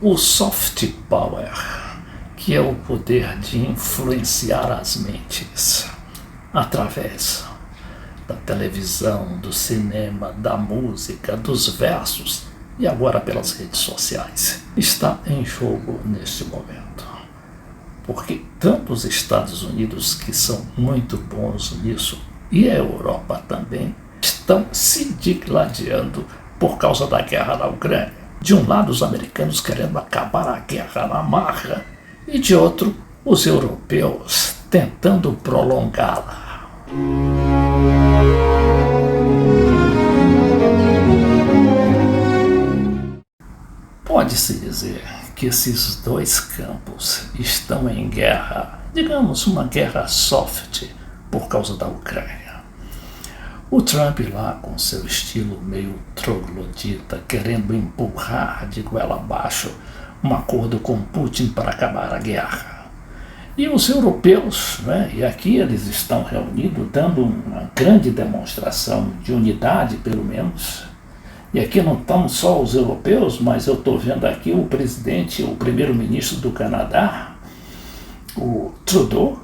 o soft power, que é o poder de influenciar as mentes através da televisão, do cinema, da música, dos versos e agora pelas redes sociais, está em jogo neste momento. Porque tanto os Estados Unidos, que são muito bons nisso, e a Europa também, estão se digladiando por causa da guerra na Ucrânia. De um lado, os americanos querendo acabar a guerra na marra, e de outro, os europeus tentando prolongá-la. Pode-se dizer que esses dois campos estão em guerra, digamos uma guerra soft, por causa da Ucrânia. O Trump lá com seu estilo meio troglodita, querendo empurrar de goela abaixo um acordo com Putin para acabar a guerra. E os europeus, e aqui eles estão reunidos dando uma grande demonstração de unidade, pelo menos. E aqui não estão só os europeus, mas eu estou vendo aqui o presidente, o primeiro-ministro do Canadá, o Trudeau,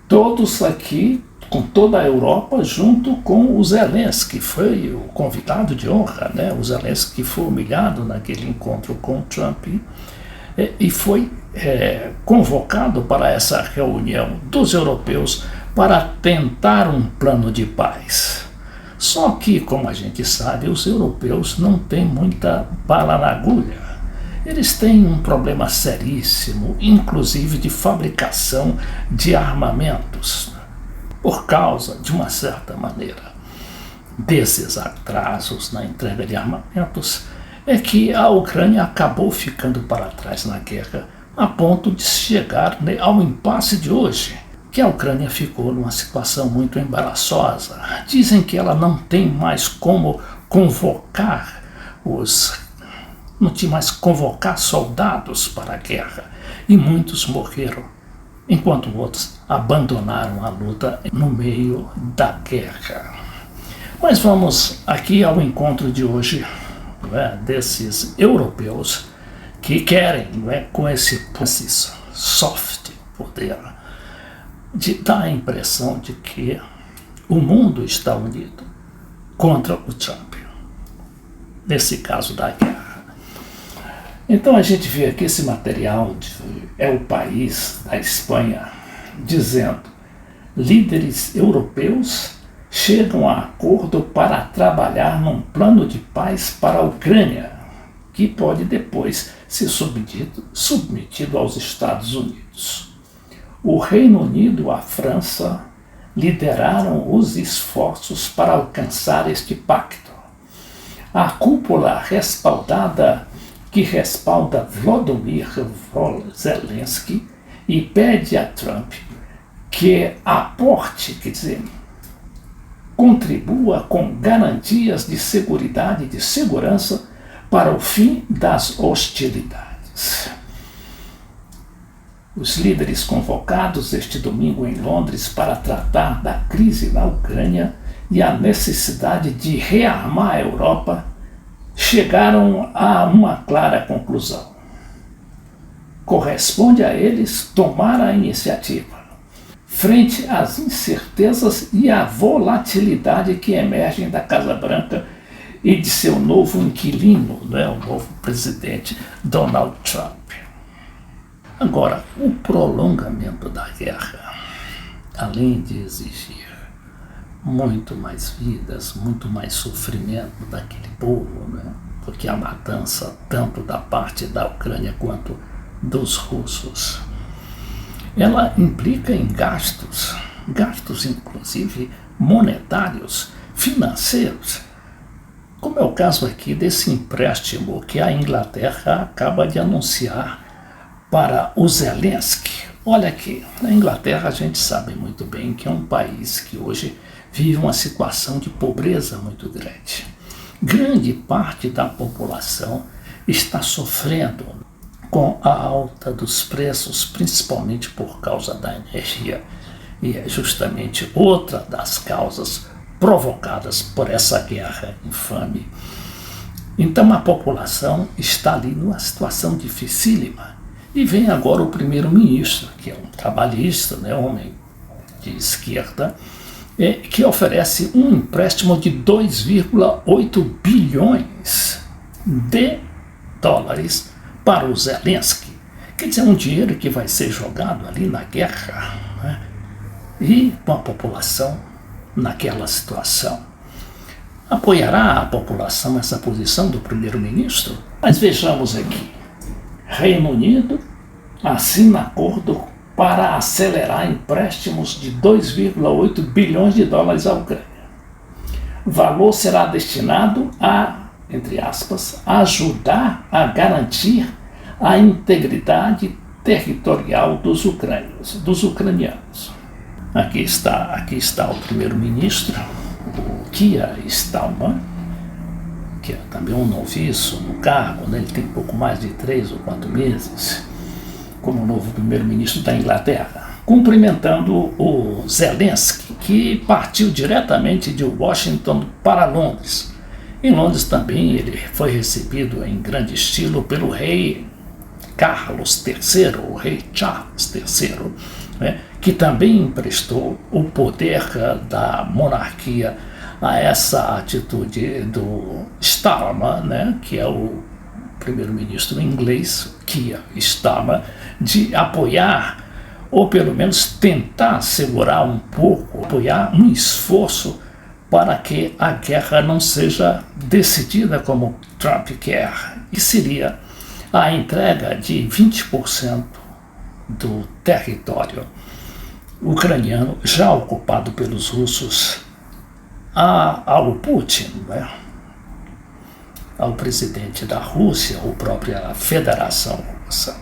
todos aqui com toda a Europa, junto com o Zelensky, que foi o convidado de honra, o Zelensky que foi humilhado naquele encontro com o Trump, e foi convocado para essa reunião dos europeus para tentar um plano de paz. Só que, como a gente sabe, os europeus não têm muita bala na agulha. Eles têm um problema seríssimo, inclusive de fabricação de armamentos, por causa, de uma certa maneira, desses atrasos na entrega de armamentos, é que a Ucrânia acabou ficando para trás na guerra, a ponto de chegar ao impasse de hoje, que a Ucrânia ficou numa situação muito embaraçosa. Dizem que ela não tem mais como convocar soldados para a guerra, e muitos morreram, enquanto outros abandonaram a luta no meio da guerra. Mas vamos aqui ao encontro de hoje, desses europeus que querem, com esse soft poder, de dar a impressão de que o mundo está unido contra o Trump, nesse caso da guerra. Então a gente vê aqui esse material, é o País, da Espanha, dizendo: líderes europeus chegam a acordo para trabalhar num plano de paz para a Ucrânia, que pode depois ser submetido aos Estados Unidos. O Reino Unido e a França lideraram os esforços para alcançar este pacto. A cúpula que respalda Volodymyr Zelensky e pede a Trump que aporte, contribua com garantias de segurança e de segurança para o fim das hostilidades. Os líderes convocados este domingo em Londres para tratar da crise na Ucrânia e a necessidade de rearmar a Europa chegaram a uma clara conclusão. Corresponde a eles tomar a iniciativa frente às incertezas e à volatilidade que emergem da Casa Branca e de seu novo inquilino, o novo presidente Donald Trump. Agora, o prolongamento da guerra, além de exigir muito mais vidas, muito mais sofrimento daquele povo, porque a matança, tanto da parte da Ucrânia quanto dos russos, ela implica em gastos inclusive monetários, financeiros, como é o caso aqui desse empréstimo que a Inglaterra acaba de anunciar para o Zelensky. Olha aqui, na Inglaterra a gente sabe muito bem que é um país que hoje vive uma situação de pobreza muito grande. Grande parte da população está sofrendo com a alta dos preços, principalmente por causa da energia. E é justamente outra das causas provocadas por essa guerra infame Então a população está ali numa situação dificílima. E vem agora o primeiro-ministro, que é um trabalhista, né, homem de esquerda, que oferece um empréstimo de 2,8 bilhões de dólares para o Zelensky. Quer dizer, um dinheiro que vai ser jogado ali na guerra, né? E com a população naquela situação. Apoiará a população essa posição do primeiro-ministro? Mas vejamos aqui. Reino Unido assina acordo para acelerar empréstimos de 2,8 bilhões de dólares à Ucrânia. O valor será destinado a, entre aspas, ajudar a garantir a integridade territorial dos ucranianos. Aqui está o primeiro-ministro, o Keir Starmer, que é também um noviço no cargo, né? Ele tem pouco mais de 3 ou 4 meses, como novo primeiro-ministro da Inglaterra, cumprimentando o Zelensky, que partiu diretamente de Washington para Londres. Em Londres também ele foi recebido em grande estilo pelo rei Carlos III, o rei Charles III, né, que também emprestou o poder da monarquia a essa atitude do Starmer, né, que é o primeiro-ministro inglês, Keir Starmer, de apoiar, ou pelo menos tentar segurar um pouco, apoiar um esforço para que a guerra não seja decidida como Trump quer, e seria a entrega de 20% do território ucraniano já ocupado pelos russos ao Putin, né? Ao presidente da Rússia, ou própria Federação Russa.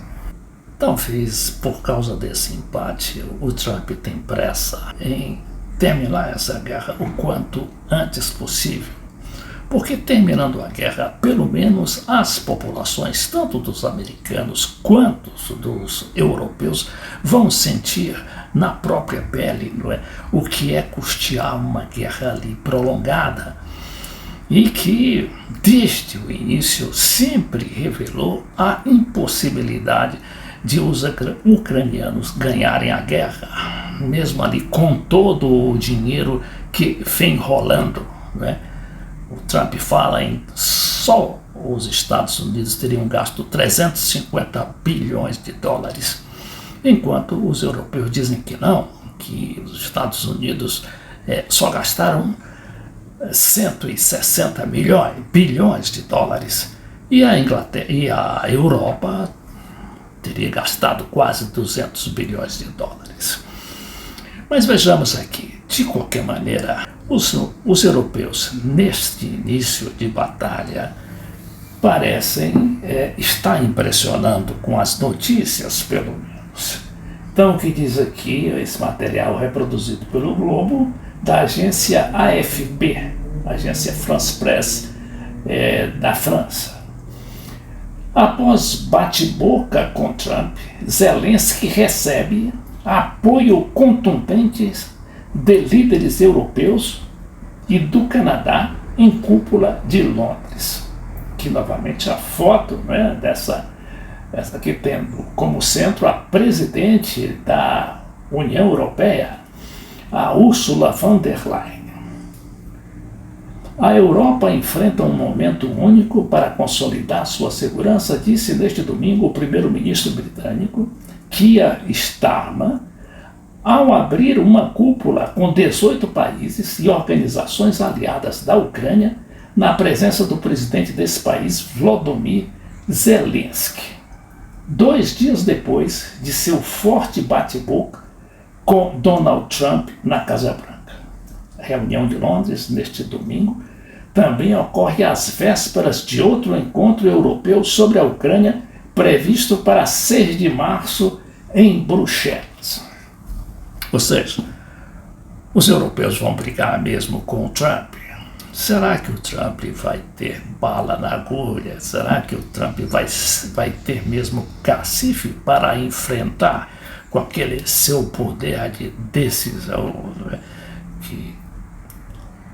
Talvez por causa desse empate, o Trump tem pressa em terminar essa guerra o quanto antes possível. Porque terminando a guerra, pelo menos as populações, tanto dos americanos quanto dos europeus, vão sentir na própria pele, não é, o que é custear uma guerra ali prolongada e que, desde o início, sempre revelou a impossibilidade de os ucranianos ganharem a guerra, mesmo ali com todo o dinheiro que vem rolando, não é? O Trump fala em só os Estados Unidos teriam gasto 350 bilhões de dólares, enquanto os europeus dizem que não, que os Estados Unidos só gastaram 160 bilhões de dólares, e a Inglaterra e a Europa teria gastado quase 200 bilhões de dólares. Mas vejamos aqui, de qualquer maneira, os europeus, neste início de batalha, parecem estar impressionando com as notícias, pelo menos. Então, o que diz aqui, esse material reproduzido pelo Globo, da agência AFP, agência France Presse, da França. Após bate-boca com Trump, Zelensky recebe apoio contundente de líderes europeus e do Canadá em cúpula de Londres. Aqui novamente a foto, né, essa aqui tendo como centro a presidente da União Europeia, a Ursula von der Leyen. A Europa enfrenta um momento único para consolidar sua segurança, disse neste domingo o primeiro-ministro britânico, Keir Starmer, ao abrir uma cúpula com 18 países e organizações aliadas da Ucrânia, na presença do presidente desse país, Volodymyr Zelensky. 2 dias depois de seu forte bate-boca com Donald Trump na Casa Branca. A reunião de Londres, neste domingo, também ocorre às vésperas de outro encontro europeu sobre a Ucrânia, previsto para 6 de março em Bruxelas. Ou seja, os europeus vão brigar mesmo com o Trump. Será que o Trump vai ter bala na agulha? Será que o Trump vai ter mesmo cacife para enfrentar com aquele seu poder de decisão, né, que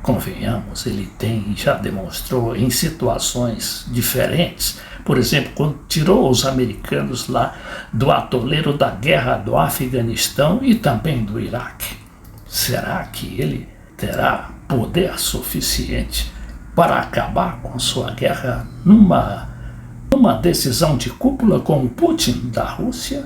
convenhamos, ele tem, já demonstrou em situações diferentes. Por exemplo, quando tirou os americanos lá do atoleiro da guerra do Afeganistão e também do Iraque. Será que ele terá poder suficiente para acabar com sua guerra numa decisão de cúpula com o Putin da Rússia?